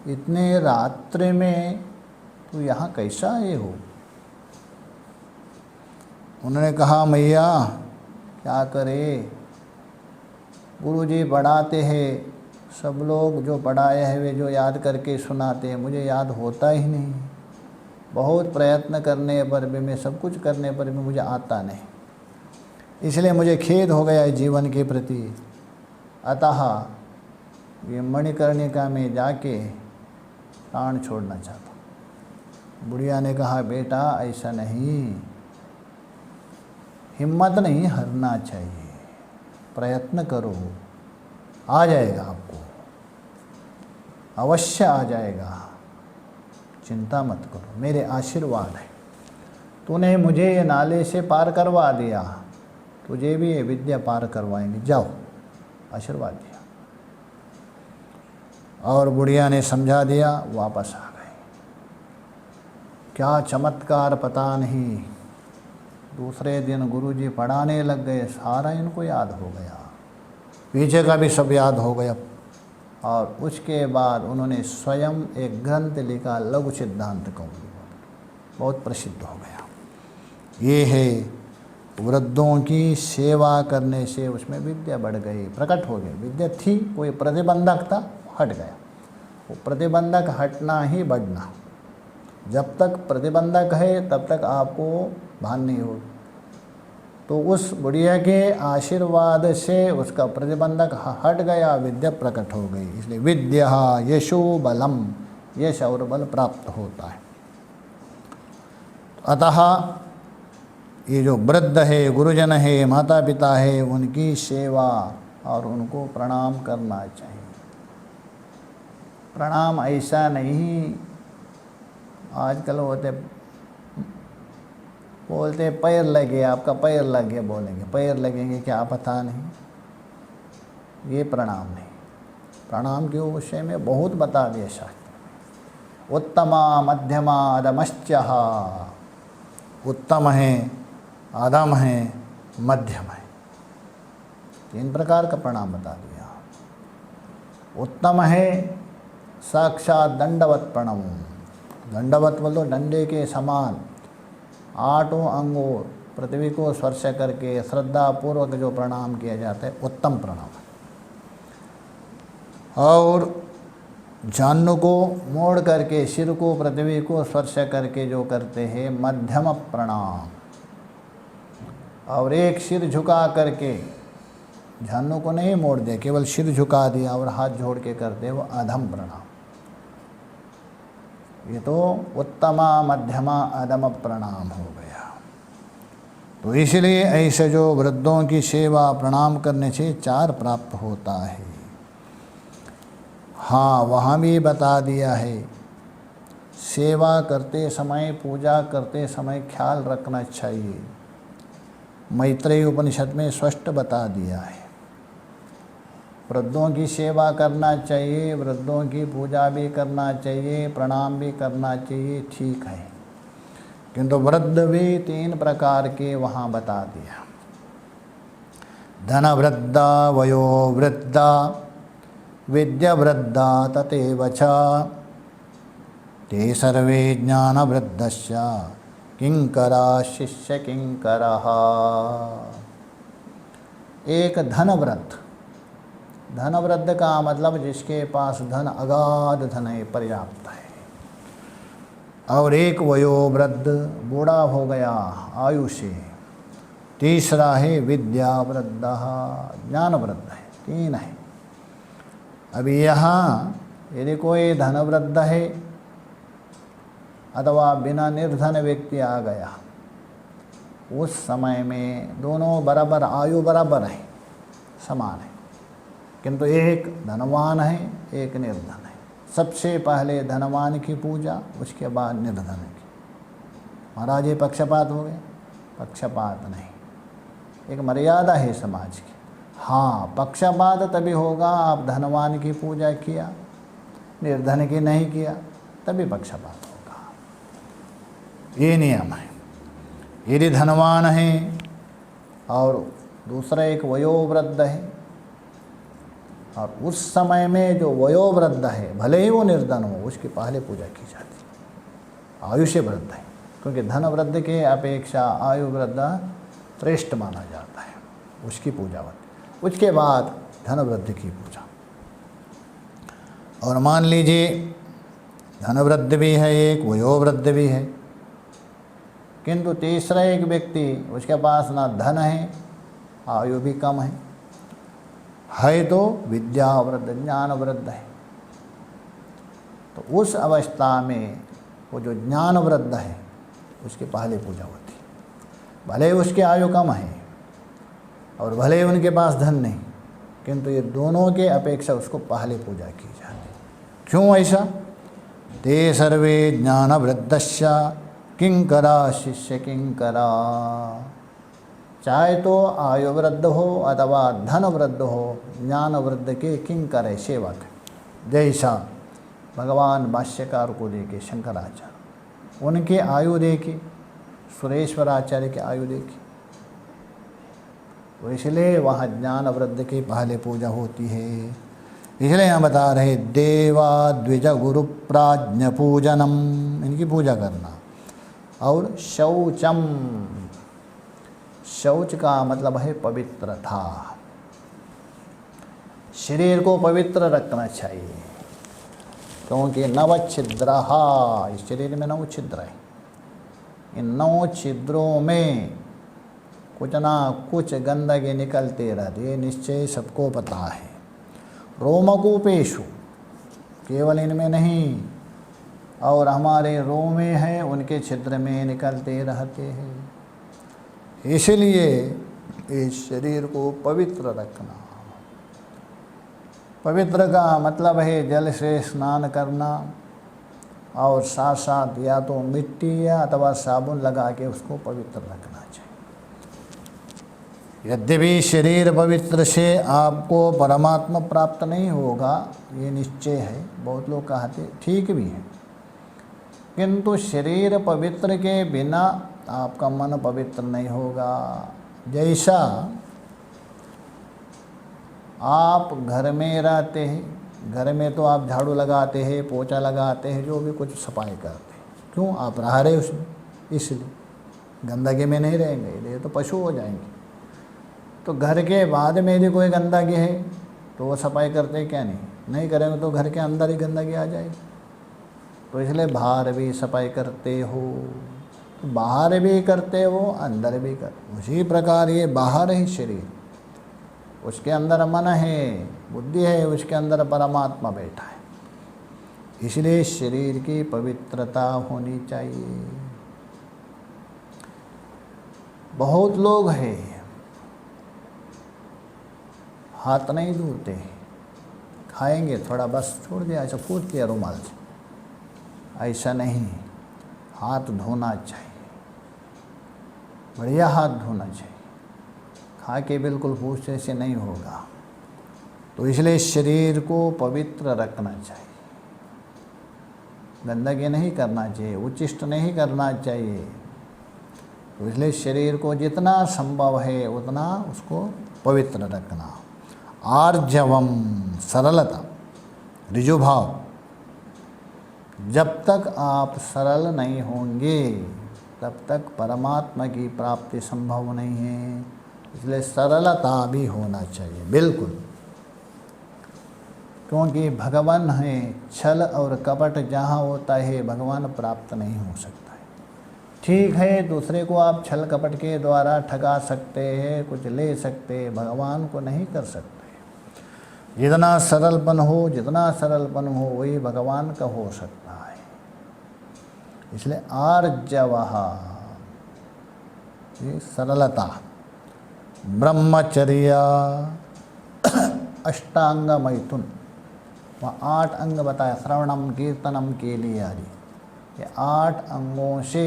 इतने रात्रि में तू यहाँ कैसा आए हो? उन्होंने कहा, मैया क्या करे, गुरुजी पढ़ाते हैं, सब लोग जो पढ़ाए हैं वे जो याद करके सुनाते हैं, मुझे याद होता ही नहीं। बहुत प्रयत्न करने पर भी, मैं सब कुछ करने पर भी मुझे आता नहीं, इसलिए मुझे खेद हो गया है जीवन के प्रति। अतः ये मणिकर्णिका में जाके प्राण छोड़ना चाहता हूँ। बुढ़िया ने कहा, बेटा ऐसा नहीं, हिम्मत नहीं हारना चाहिए, प्रयत्न करो, आ जाएगा, आपको अवश्य आ जाएगा, चिंता मत करो, मेरे आशीर्वाद है। तूने मुझे ये नाले से पार करवा दिया, तुझे भी ये विद्या पार करवाएंगे, जाओ, आशीर्वाद दिया। और बुढ़िया ने समझा दिया, वापस आ गए। क्या चमत्कार पता नहीं। दूसरे दिन गुरुजी पढ़ाने लग गए, सारा इनको याद हो गया, पीछे का भी सब याद हो गया। और उसके बाद उन्होंने स्वयं एक ग्रंथ लिखा, लघु सिद्धांत कौमुदी, बहुत प्रसिद्ध हो गया। ये है वृद्धों की सेवा करने से उसमें विद्या बढ़ गई, प्रकट हो गई। विद्या थी, कोई प्रतिबंधक था, हट गया। वो प्रतिबंधक हटना ही बढ़ना। जब तक प्रतिबंधक है तब तक आपको भान नहीं हो। तो उस बुढ़िया के आशीर्वाद से उसका प्रतिबंधक हट गया, विद्या प्रकट हो गई। इसलिए विद्या यशो बलम, यश और बल प्राप्त होता है। अतः ये जो वृद्ध है, गुरुजन है, माता पिता है, उनकी सेवा और उनको प्रणाम करना चाहिए। प्रणाम ऐसा नहीं, आजकल होते बोलते पैर लगे, आपका पैर लग गया, बोलेंगे पैर लगेंगे क्या पता नहीं, ये प्रणाम नहीं। प्रणाम के विषय में बहुत बता दिया शास्त्र। उत्तमा मध्यमा अधमश्चः, उत्तम है, आदम है, मध्यम है, तीन प्रकार का प्रणाम बता दिया। उत्तम है साक्षात दंडवत प्रणाम, दंडवत बोलो डंडे के समान, आठों अंगों पृथ्वी को स्पर्श करके श्रद्धा पूर्वक जो प्रणाम किया जाता है, उत्तम प्रणाम। और जानु को मोड़ करके, सिर को पृथ्वी को स्पर्श करके जो करते हैं, मध्यम प्रणाम। और एक सिर झुका करके, जानु को नहीं मोड़ दिया, केवल सिर झुका दिया और हाथ जोड़ के करते, वो अधम प्रणाम। ये तो उत्तमा मध्यमा अधम प्रणाम हो गया। तो इसलिए ऐसे जो वृद्धों की सेवा प्रणाम करने से चार प्राप्त होता है। हाँ, वहाँ भी बता दिया है, सेवा करते समय, पूजा करते समय ख्याल रखना चाहिए। मैत्रेयी उपनिषद में स्पष्ट बता दिया है, वृद्धों की सेवा करना चाहिए, वृद्धों की पूजा भी करना चाहिए, प्रणाम भी करना चाहिए, ठीक है। किंतु वृद्ध भी 3 प्रकार के वहाँ बता दिया। धन वृद्धा, वयो वृद्धा, विद्या वृद्धा तथैव च ते सर्वे ज्ञान वृद्धस्य किंकरा शिष्य किंकरः। एक धनवृद्ध, धनवृद्ध का मतलब जिसके पास धन, अगाध धन है, पर्याप्त है। और एक वयोवृद्ध, बूढ़ा हो गया आयु से। तीसरा है विद्या वृद्ध, ज्ञान वृद्ध है। 3 है। अभी यहाँ यदि कोई धनवृद्ध है अथवा बिना निर्धन व्यक्ति आ गया, उस समय में दोनों बराबर, आयु बराबर है, समान है, किंतु एक धनवान है, एक निर्धन है। सबसे पहले धनवान की पूजा, उसके बाद निर्धन की। महाराज ये पक्षपात हो गए? पक्षपात नहीं, एक मर्यादा है समाज की। हाँ, पक्षपात तभी होगा आप धनवान की पूजा किया, निर्धन की नहीं किया, तभी पक्षपात होगा। ये नियम है। यदि धनवान है और दूसरा एक वयोवृद्ध है, और उस समय में जो वयोवृद्ध है, भले ही वो निर्धन हो, उसकी पहले पूजा की जाती है। आयु से वृद्ध है, क्योंकि धनवृद्ध के अपेक्षा आयु वृद्ध श्रेष्ठ माना जाता है, उसकी पूजा होती। उसके बाद धनवृद्ध की पूजा। और मान लीजिए धनवृद्ध भी है, एक वयोवृद्ध भी है, किंतु तीसरा एक व्यक्ति, उसके पास ना धन है, आयु भी कम है तो विद्या वृद्ध, ज्ञान वृद्ध है। तो उस अवस्था में वो जो ज्ञान वृद्ध है, उसकी पहले पूजा होती है। भले उसकी आयु कम है और भले उनके पास धन नहीं, किंतु ये दोनों के अपेक्षा उसको पहले पूजा की जाती। क्यों ऐसा? ते सर्वे ज्ञान वृद्धस्य किंकरा शिष्य किंकरा। चाहे तो आयु वृद्ध हो अथवा धन वृद्ध हो, ज्ञान वृद्ध के किंकर है, सेवक। जैसा भगवान भाष्यकार को देखे शंकराचार्य, उनके आयु देखी, सुरेश्वराचार्य की आयु देखी, तो इसलिए वहाँ ज्ञान वृद्ध की पहले पूजा होती है। इसलिए यहाँ बता रहे देवा द्विज गुरु प्राज्ञ पूजनम, इनकी पूजा करना। और शौचम, शौच का मतलब है पवित्रता, शरीर को पवित्र रखना चाहिए, क्योंकि 9 छिद्र, इस शरीर में 9 छिद्र है। इन 9 छिद्रों में कुछ ना कुछ गंदगी निकलते रहती है, निश्चय सबको पता है। रोमकूपेशु, केवल इनमें नहीं, और हमारे रोमे हैं, उनके छिद्र में निकलते रहते हैं। इसलिए इस शरीर को पवित्र रखना। पवित्र का मतलब है जल से स्नान करना, और साथ साथ या तो मिट्टी या अथवा साबुन लगा के उसको पवित्र रखना चाहिए। यद्यपि शरीर पवित्र से आपको परमात्मा प्राप्त नहीं होगा, ये निश्चय है, बहुत लोग कहते, ठीक भी है, किंतु शरीर पवित्र के बिना आपका मन पवित्र नहीं होगा। जैसा आप घर में रहते हैं, घर में तो आप झाड़ू लगाते हैं, पोछा लगाते हैं, जो भी कुछ सफाई करते हैं, क्यों? आप रह रहे उसमें, इसलिए गंदगी में नहीं रहेंगे, ये तो पशु हो जाएंगे। तो घर के बाद में यदि कोई गंदगी है तो वो सफाई करते क्या? नहीं करेंगे तो घर के अंदर ही गंदगी आ जाएगी। तो इसलिए बाहर भी सफाई करते हो, तो बाहर भी करते हो, अंदर भी करते। उसी प्रकार ये बाहर है शरीर, उसके अंदर मन है, बुद्धि है, उसके अंदर परमात्मा बैठा है। इसलिए शरीर की पवित्रता होनी चाहिए। बहुत लोग हैं हाथ नहीं धोते, खाएंगे थोड़ा बस छोड़ दिया, ऐसा फूट दिया रुमाल से, ऐसा नहीं। हाथ धोना चाहिए, बढ़िया हाथ धोना चाहिए। खा के बिल्कुल फूटे से नहीं होगा। तो इसलिए शरीर को पवित्र रखना चाहिए, गंदगी नहीं करना चाहिए, उच्चिष्ट नहीं करना चाहिए। तो इसलिए शरीर को जितना संभव है उतना उसको पवित्र रखना। आर्जवम, सरलता, ऋजुभाव। जब तक आप सरल नहीं होंगे तब तक परमात्मा की प्राप्ति संभव नहीं है। इसलिए सरलता भी होना चाहिए बिल्कुल, क्योंकि भगवान है। छल और कपट जहाँ होता है भगवान प्राप्त नहीं हो सकता है। ठीक है, दूसरे को आप छल कपट के द्वारा ठगा सकते हैं, कुछ ले सकते हैं, भगवान को नहीं कर सकते। जितना सरलपन हो वही भगवान का हो सकता है। इसलिए आर्जवः, ये सरलता। ब्रह्मचर्य, अष्टांग मैथुन, वहाँ 8 अंग बताया, श्रवणम कीर्तनम के लिए आदि। ये 8 अंगों से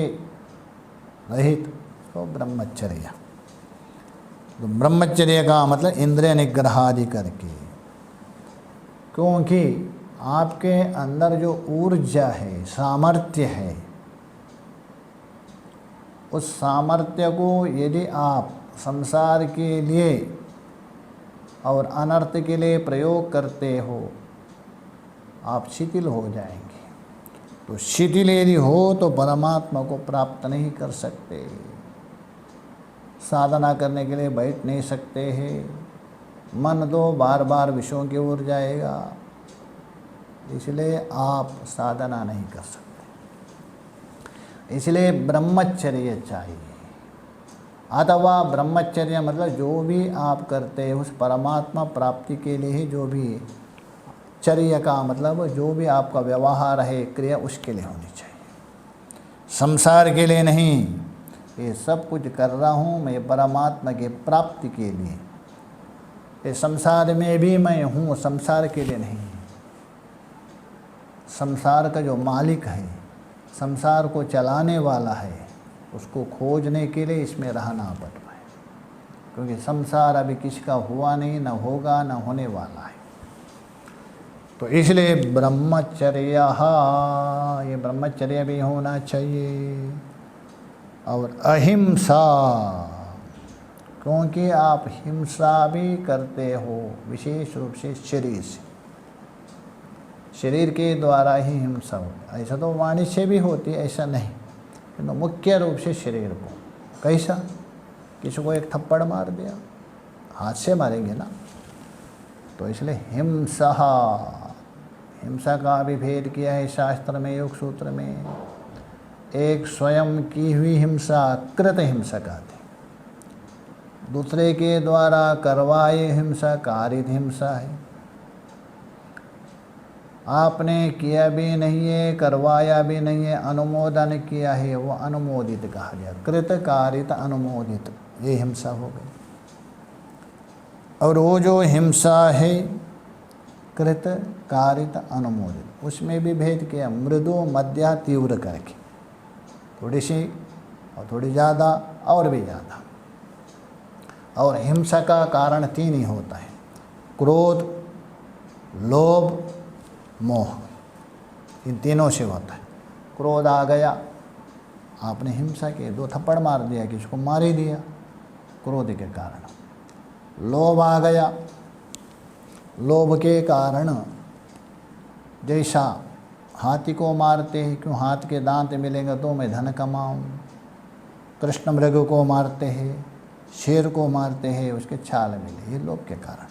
रहित तो ब्रह्मचर्य। तो ब्रह्मचर्य का मतलब इंद्रिय निग्रह आदि करके, क्योंकि आपके अंदर जो ऊर्जा है, सामर्थ्य है, उस सामर्थ्य को यदि आप संसार के लिए और अनर्थ के लिए प्रयोग करते हो, आप शिथिल हो जाएंगे। तो शिथिल यदि हो तो परमात्मा को प्राप्त नहीं कर सकते। साधना करने के लिए बैठ नहीं सकते हैं, मन तो बार बार विषयों की ओर जाएगा, इसलिए आप साधना नहीं कर सकते। इसलिए ब्रह्मचर्य चाहिए। अथवा ब्रह्मचर्य मतलब जो भी आप करते हैं उस परमात्मा प्राप्ति के लिए ही, जो भी चर्य का मतलब जो भी आपका व्यवहार है, क्रिया, उसके लिए होनी चाहिए, संसार के लिए नहीं। ये सब कुछ कर रहा हूँ मैं परमात्मा की प्राप्ति के लिए। ये संसार में भी मैं हूँ, संसार के लिए नहीं। संसार का जो मालिक है, संसार को चलाने वाला है, उसको खोजने के लिए इसमें रहना पड़ रहा है। क्योंकि संसार अभी किसका हुआ नहीं, न होगा, न होने वाला है। तो इसलिए ब्रह्मचर्य, ये ब्रह्मचर्य भी होना चाहिए। और अहिंसा, क्योंकि आप हिंसा भी करते हो, विशेष रूप से शरीर से। शरीर के द्वारा ही हिंसा होती, ऐसा तो वाणी से भी होती है, ऐसा नहीं, किंतु मुख्य रूप से शरीर को। कैसा? किसी को एक थप्पड़ मार दिया, हाथ से मारेंगे ना, तो इसलिए हिंसा का भी भेद किया है शास्त्र में, योग सूत्र में। एक स्वयं की हुई हिंसा कृत हिंसा कहते हैं, दूसरे के द्वारा करवाए हिंसा कारित हिंसा है। आपने किया भी नहीं है, करवाया भी नहीं है, अनुमोदन किया है, वो अनुमोदित कहा गया। कृत कारित अनुमोदित, ये हिंसा हो गई। और वो जो हिंसा है कृत कारित अनुमोदित, उसमें भी भेद किया, मृदु मध्य तीव्र करके, थोड़ी सी और थोड़ी ज़्यादा और भी ज़्यादा। और हिंसा का कारण 3 ही होता है, क्रोध, लोभ, मोह। इन तीनों से होता है। क्रोध आ गया, आपने हिंसा के 2 थप्पड़ मार दिया, किसको मार ही दिया क्रोध के कारण। लोभ आ गया, लोभ के कारण जैसा हाथी को मारते हैं, क्यों हाथ के दांत मिलेंगे तो मैं धन कमाऊं। कृष्ण मृग को मारते हैं, शेर को मारते हैं, उसके छाल मिले, ये लोभ के कारण।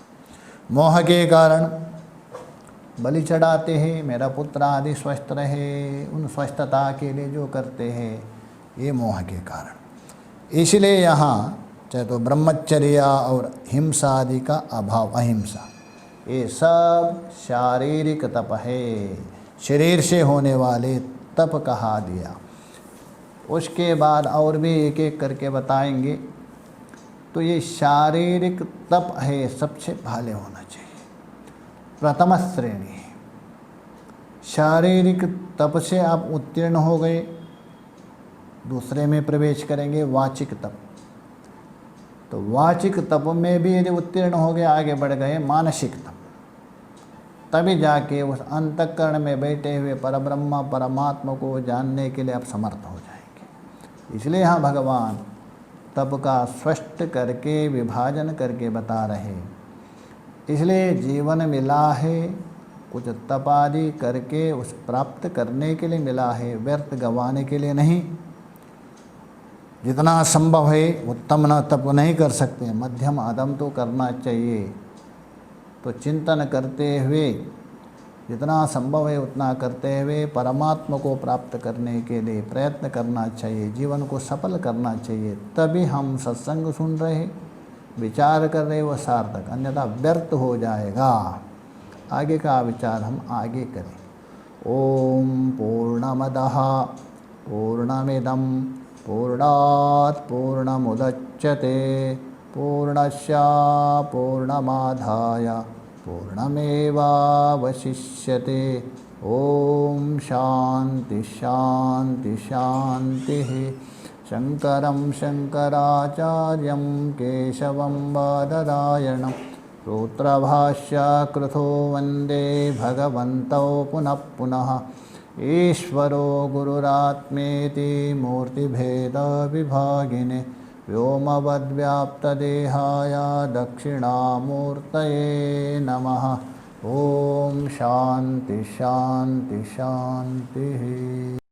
मोह के कारण बलि चढ़ाते हैं, मेरा पुत्र आदि स्वस्थ रहे, उन स्वस्थता के लिए जो करते हैं, ये मोह के कारण। इसलिए यहाँ चाहे तो ब्रह्मचर्य और हिंसा आदि का अभाव, अहिंसा, ये सब शारीरिक तप है, शरीर से होने वाले तप कहा दिया। उसके बाद और भी एक एक करके बताएंगे। तो ये शारीरिक तप है, सबसे पहले होना चाहिए। प्रथम श्रेणी है। शारीरिक तप से आप उत्तीर्ण हो गए, दूसरे में प्रवेश करेंगे वाचिक तप। तो वाचिक तप में भी यदि उत्तीर्ण हो गए, आगे बढ़ गए मानसिक तप, तभी जाके उस अंतःकरण में बैठे हुए परब्रह्म परमात्मा को जानने के लिए आप समर्थ हो जाएंगे। इसलिए यहाँ भगवान तप का स्पष्ट करके विभाजन करके बता रहे। इसलिए जीवन मिला है कुछ तप आदि करके उस प्राप्त करने के लिए मिला है, व्यर्थ गंवाने के लिए नहीं। जितना संभव है उत्तम न तप नहीं कर सकते, मध्यम अदम तो करना चाहिए। तो चिंतन करते हुए जितना संभव है उतना करते हुए परमात्मा को प्राप्त करने के लिए प्रयत्न करना चाहिए, जीवन को सफल करना चाहिए। तभी हम सत्संग सुन रहे, विचार कर रहे वो सार्थक, अन्यथा व्यर्थ हो जाएगा। आगे का विचार हम आगे करें। ओम पूर्णमदः पूर्णमिदं पूर्णात् पूर्णमुदच्यते पूर्णस्य पूर्णमादाय पूर्णमेवावशिष्यते। ओम शांति शांति शांतिः। शंकरं शंकराचार्यं केशवं बादरायणं सूत्रभाष्यकृतो वन्दे भगवन्तौ पुनः पुनः। ईश्वरो गुरुरात्मेति मूर्तिभेदविभागिने व्योमवद्व्याप्तदेहाय दक्षिणामूर्तये नमः। ओम शांति शांति शांतिः।